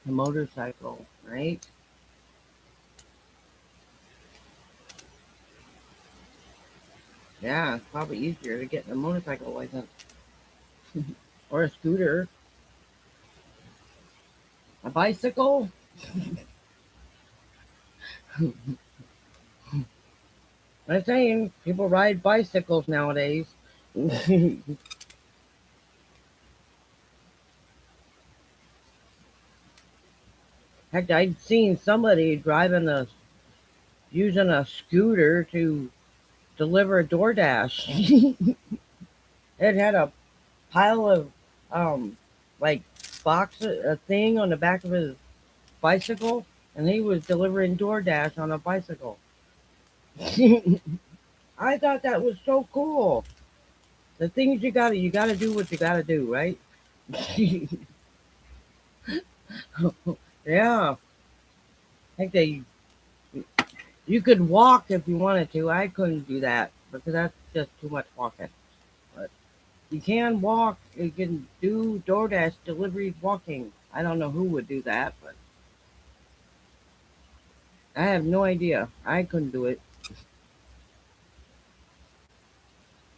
a motorcycle, right? Yeah, it's probably easier to get a motorcycle license or a scooter. A bicycle? I'm saying people ride bicycles nowadays. Heck, I've seen somebody using a scooter to deliver a DoorDash. It had a pile of um like a thing on the back of his bicycle, and he was delivering DoorDash on a bicycle. I thought that was so cool. The things you gotta do what you gotta do, right? Yeah, like you could walk if you wanted to. I couldn't do that because that's just too much walking. But you can walk. You can do DoorDash delivery walking. I don't know who would do that, but I have no idea. I couldn't do it.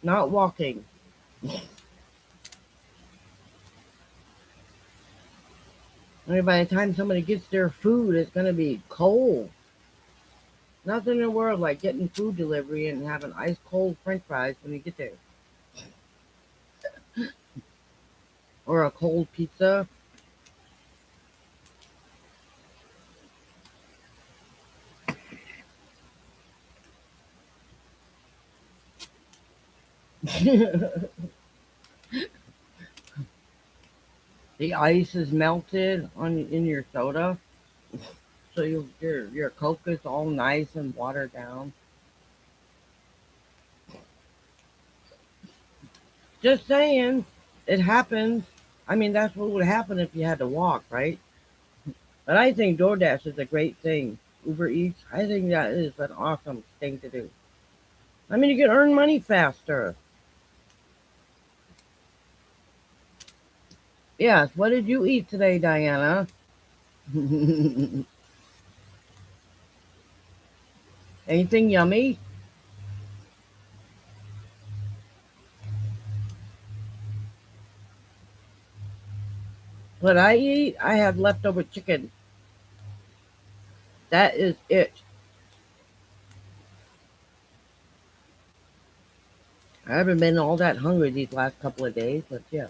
Not walking. I mean, by the time somebody gets their food, it's gonna be cold. Nothing in the world like getting food delivery and having ice cold French fries when you get there, or a cold pizza. The ice is melted on in your soda, so your Coke is all nice and watered down. Just saying, it happens. I mean, that's what would happen if you had to walk, right? But I think DoorDash is a great thing. Uber Eats, I think that is an awesome thing to do. I mean, you can earn money faster. Yes. What did you eat today, Diana? Anything yummy? What I eat, I have leftover chicken. That is it. I haven't been all that hungry these last couple of days, but yeah.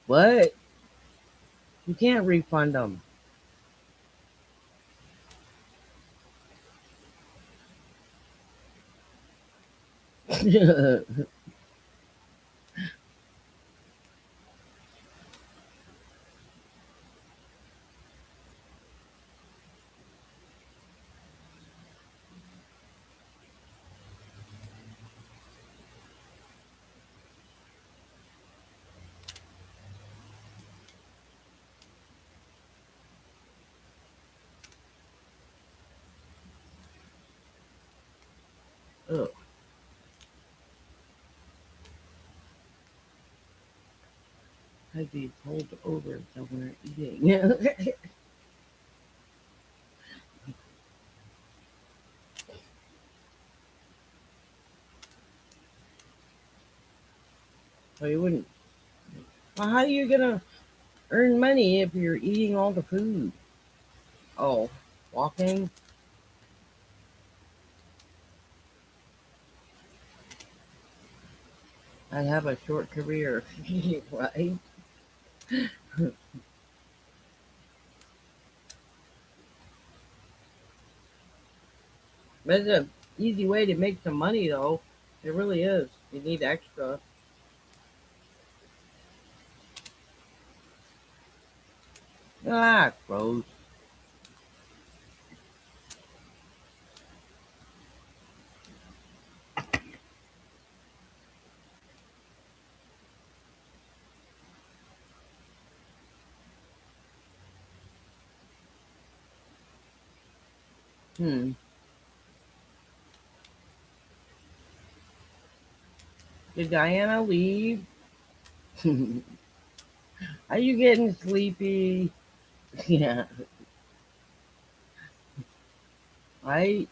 What? You can't refund them. Ugh, I'd be pulled over somewhere eating. So you wouldn't. Well, how are you gonna earn money if you're eating all the food? Oh, walking. I'd have a short career, right? But it's an easy way to make some money, though. It really is. You need extra. Ah, gross. Hmm. Did Diana leave? Are you getting sleepy? Yeah, right?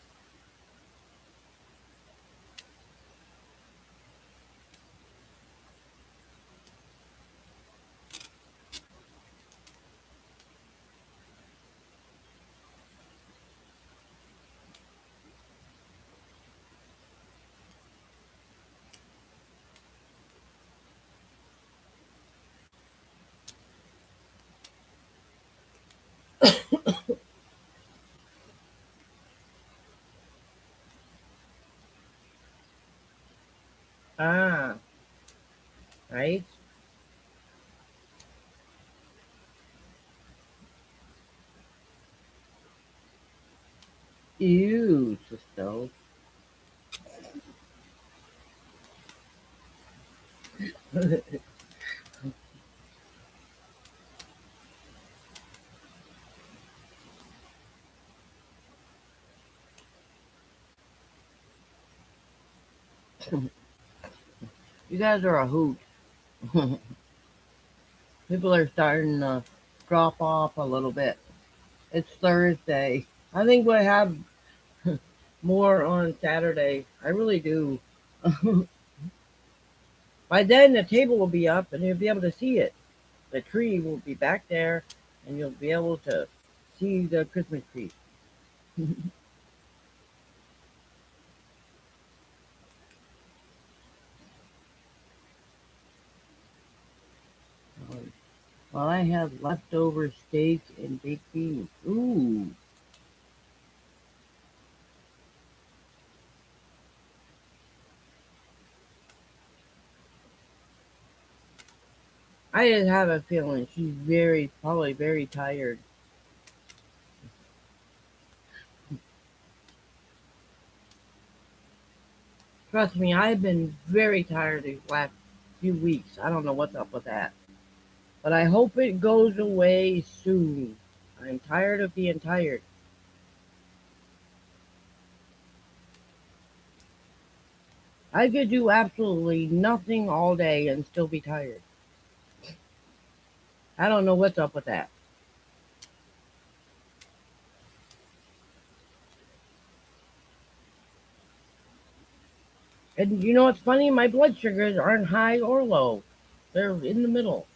Ah, right? Ew, Sisto. You guys are a hoot. People are starting to drop off a little bit. It's Thursday. I think we'll have more on Saturday. I really do. By then, the table will be up and you'll be able to see it. The tree will be back there and you'll be able to see the Christmas tree. Well, I have leftover steak and baked beans. Ooh, I just have a feeling she's probably very tired. Trust me, I've been very tired these last few weeks. I don't know what's up with that. But I hope it goes away soon. I'm tired of being tired. I could do absolutely nothing all day and still be tired. I don't know what's up with that. And you know what's funny? My blood sugars aren't high or low. They're in the middle.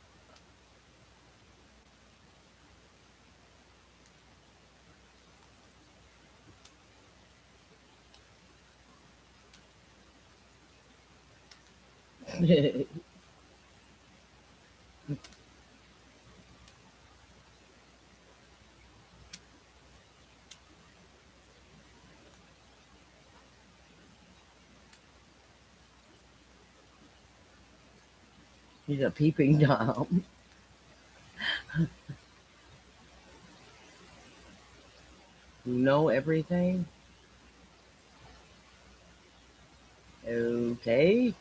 He's a peeping Tom. You know everything? Okay.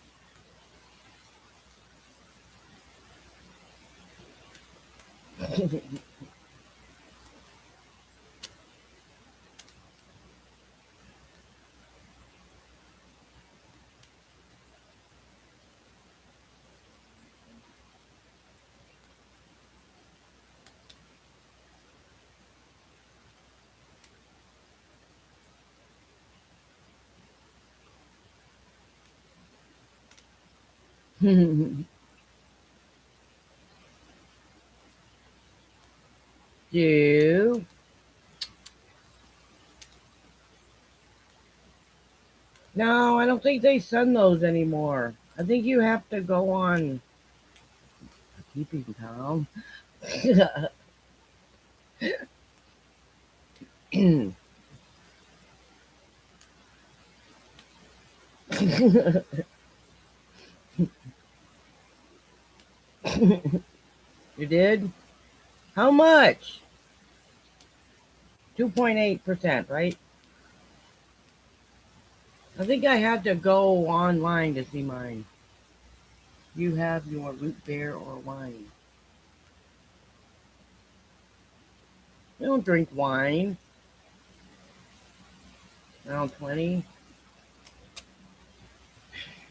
Do no, I don't think they send those anymore. I think you have to go on peeping Tom. You did? How much? 2.8%, right? I think I had to go online to see mine. You have your root beer or wine. I don't drink wine. Around 20.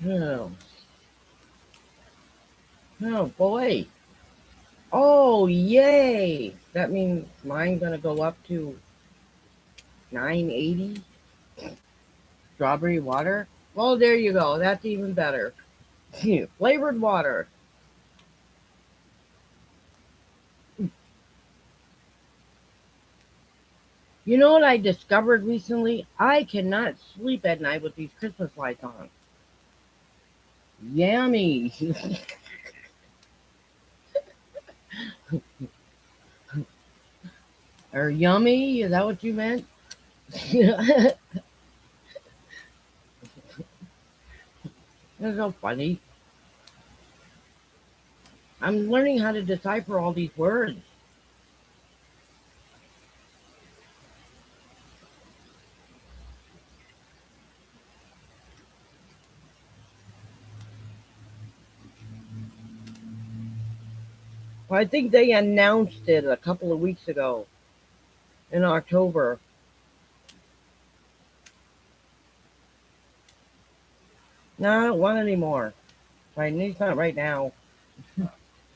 Oh, oh boy. Oh, yay. That means mine's going to go up to 980. Strawberry water. Well, there you go. That's even better. Flavored water. You know what I discovered recently? I cannot sleep at night with these Christmas lights on. Yummy. Or yummy? Is that what you meant? That's so funny. I'm learning how to decipher all these words. Well, I think they announced it a couple of weeks ago in October. No, I don't want any more. Right, at least not right now.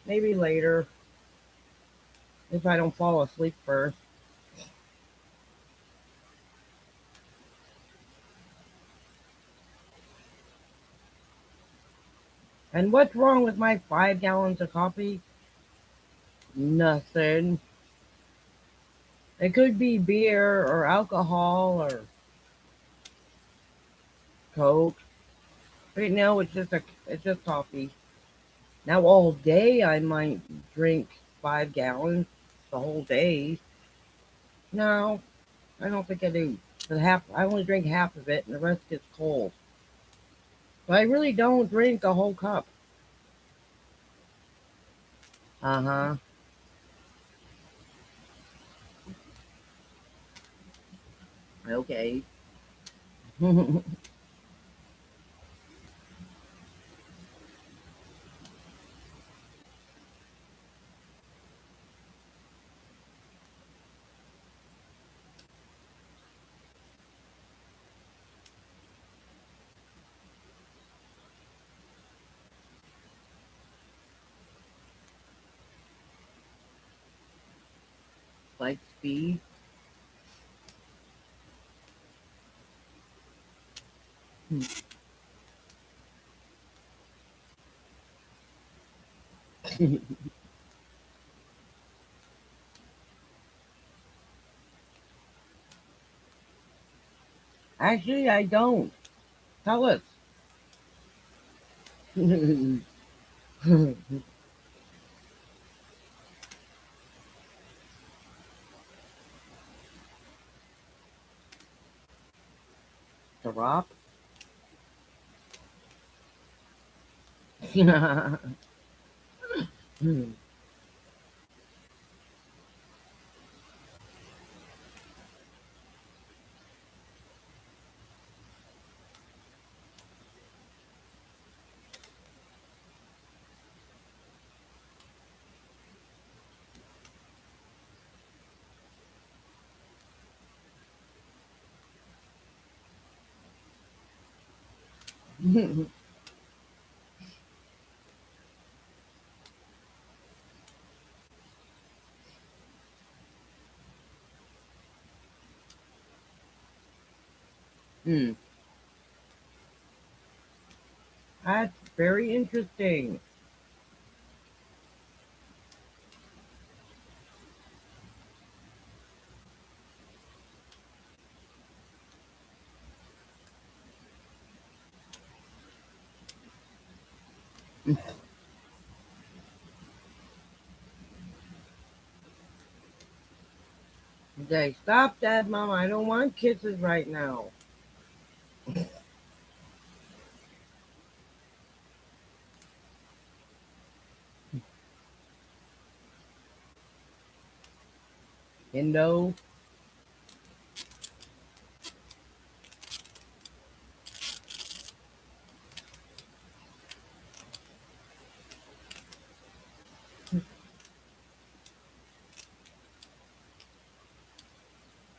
Maybe later if I don't fall asleep first. And what's wrong with my 5 gallons of coffee? Nothing. It could be beer or alcohol or Coke. Right now it's just coffee. Now all day I might drink 5 gallons the whole day. No, I don't think I do. But I only drink half of it and the rest gets cold. But I really don't drink a whole cup. Uh-huh. Okay. Like speed. Actually, I don't. Tell us. The Rock. Hmm. Hmm. That's very interesting. They stop that, Mom. I don't want kisses right now. Indo.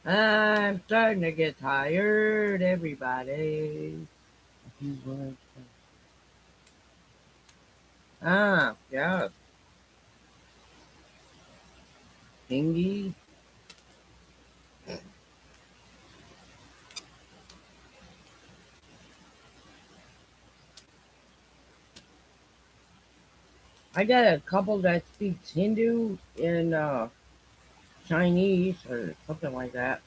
I'm starting to get tired, everybody. You want- Ah, yeah, thingy. I got a couple that speaks Hindu and Chinese or something like that.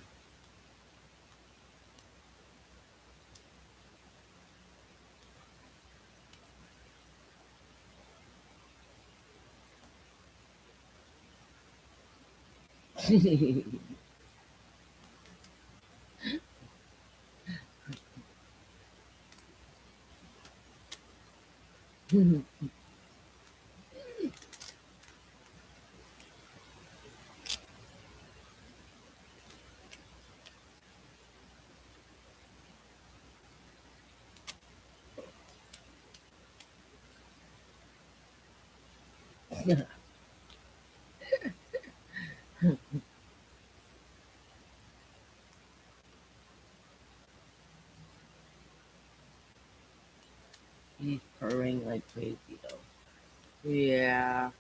He's purring like crazy though. Yeah,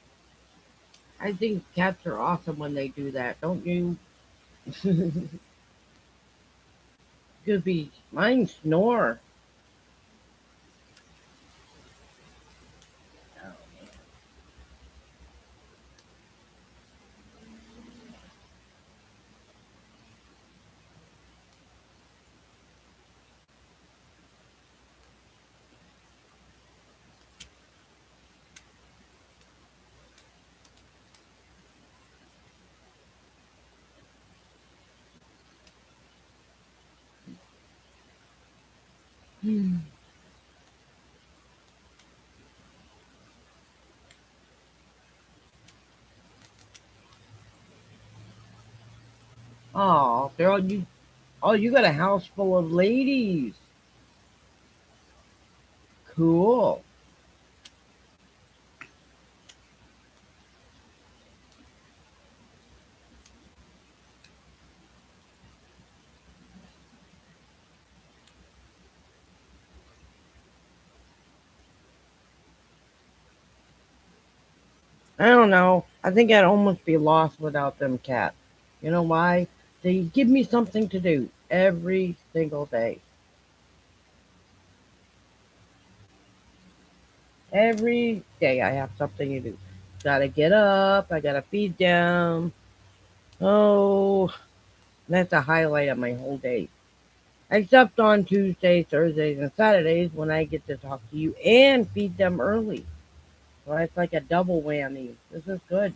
I think cats are awesome when they do that, don't you? Could be mine snore. Oh, girl, you got a house full of ladies. Cool. I don't know. I think I'd almost be lost without them cats. You know why? They give me something to do every single day. Every day I have something to do. Gotta get up. I gotta feed them. Oh, that's a highlight of my whole day. Except on Tuesdays, Thursdays, and Saturdays when I get to talk to you and feed them early. So it's like a double whammy. This is good.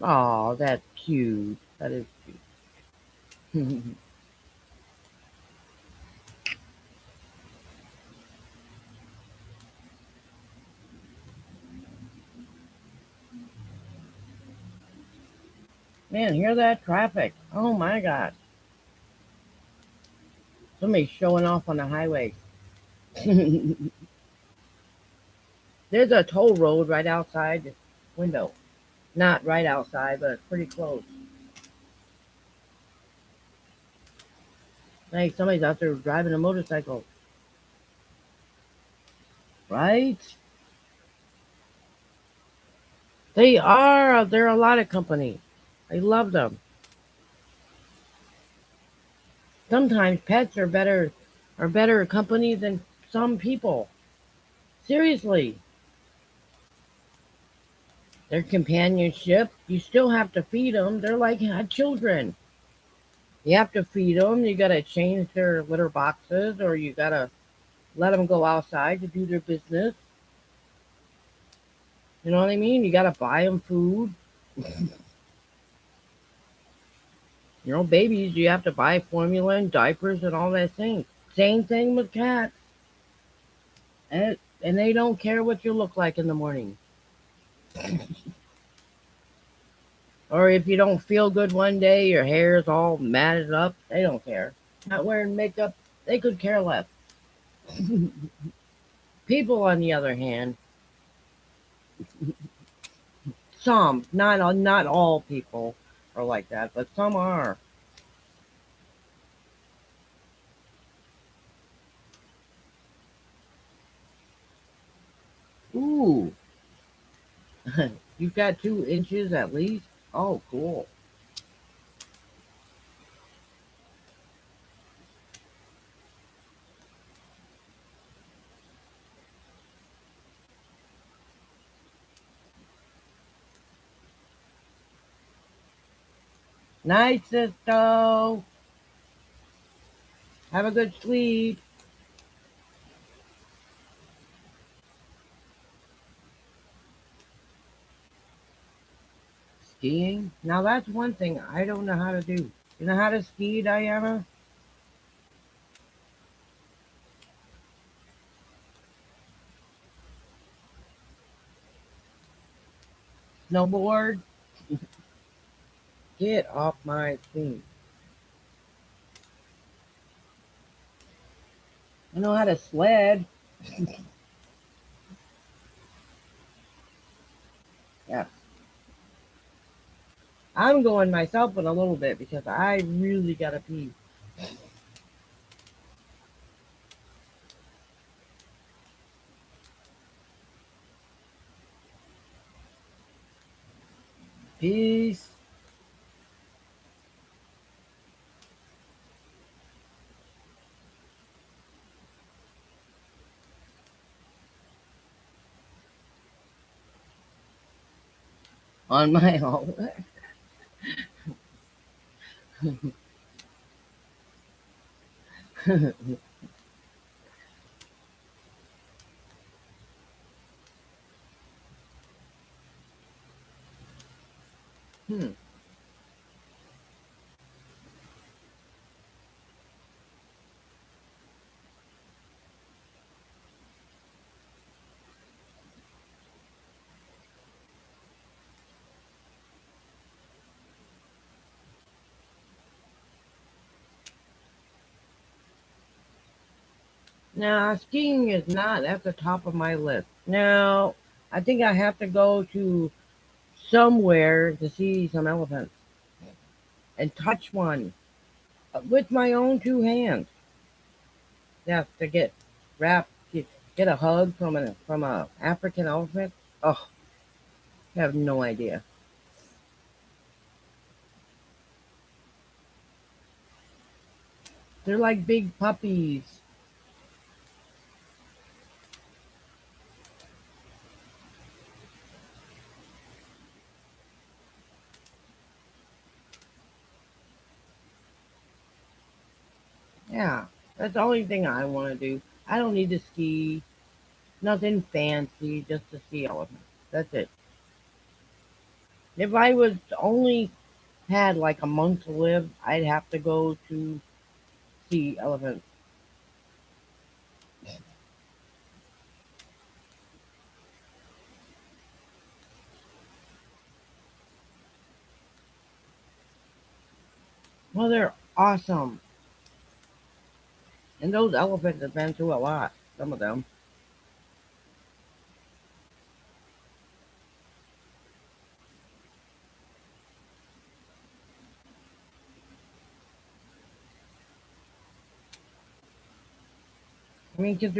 Oh, that's cute. That is cute. Man, hear that traffic. Oh my god. Somebody's showing off on the highway. There's a toll road right outside this window. Not right outside, but pretty close. Like somebody's out there driving a motorcycle. Right? They are. They're a lot of company. I love them. Sometimes pets are better company than some people. Seriously. Their companionship, you still have to feed them. They're like children. You have to feed them. You got to change their litter boxes, or you got to let them go outside to do their business. You know what I mean? You got to buy them food. Babies, you have to buy formula and diapers and all that thing. Same thing with cats. And they don't care what you look like in the morning. Or if you don't feel good one day, your hair is all matted up, they don't care. Not wearing makeup, they could care less. People, on the other hand, some, not all people are like that, but some are. Ooh, you've got 2 inches at least. Oh, cool. Night, sisto. Have a good sleep. Skiing. Now that's one thing I don't know how to do. You know how to ski, Diana? Snowboard? Get off my thing. I know how to sled. Yeah. I'm going myself in a little bit because I really gotta pee. Peace on my own. Hmm. Now, skiing is not at the top of my list. Now, I think I have to go to somewhere to see some elephants and touch one with my own 2 hands. Yeah, to get a hug from a African elephant. Oh, I have no idea. They're like big puppies. Yeah, that's the only thing I want to do. I don't need to ski. Nothing fancy, just to see elephants. That's it. If I was only had like a month to live, I'd have to go to see elephants. Well, they're awesome. And those elephants have been through a lot, some of them. I mean, because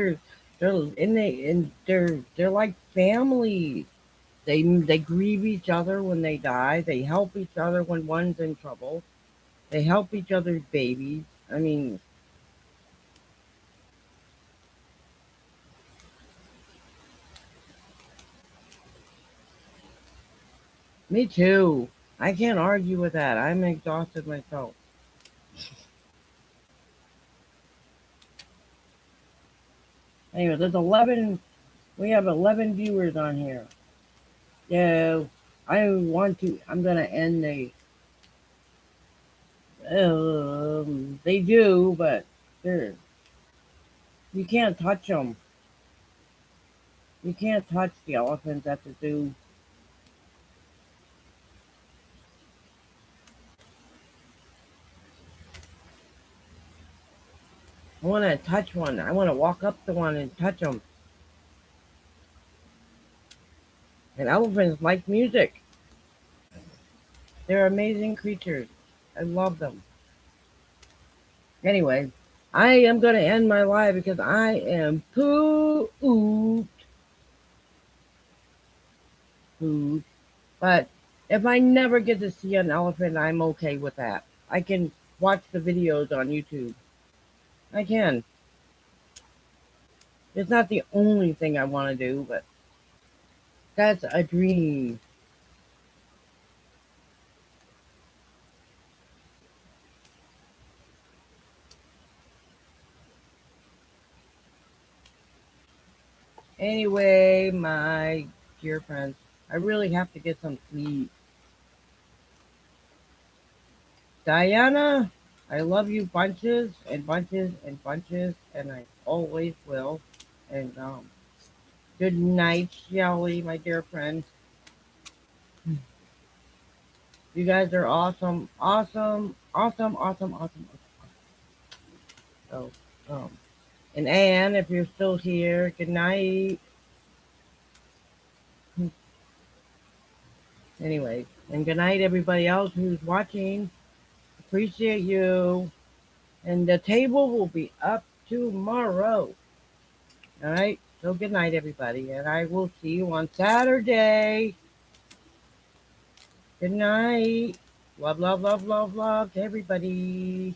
they're like family. They grieve each other when they die. They help each other when one's in trouble. They help each other's babies. I mean, me too. I can't argue with that. I'm exhausted myself. Anyway, there's 11. We have 11 viewers on here. So I'm gonna end the. They do, but they're you can't touch them. You can't touch the elephants at the zoo. I want to touch one. I want to walk up to one and touch them. And elephants like music. They're amazing creatures. I love them. Anyway, I am going to end my live because I am food. But if I never get to see an elephant, I'm okay with that. I can watch the videos on YouTube. I can. It's not the only thing I want to do, but that's a dream. Anyway, my dear friends, I really have to get some sleep. Diana, I love you bunches and bunches and bunches, and I always will. And good night, Shelly, my dear friend. You guys are awesome, awesome, awesome, awesome, awesome. So, and Anne, if you're still here, good night. Anyway, and good night, everybody else who's watching. Appreciate you. And the table will be up tomorrow. All right. So good night, everybody. And I will see you on Saturday. Good night. Love, love, love, love, love to everybody.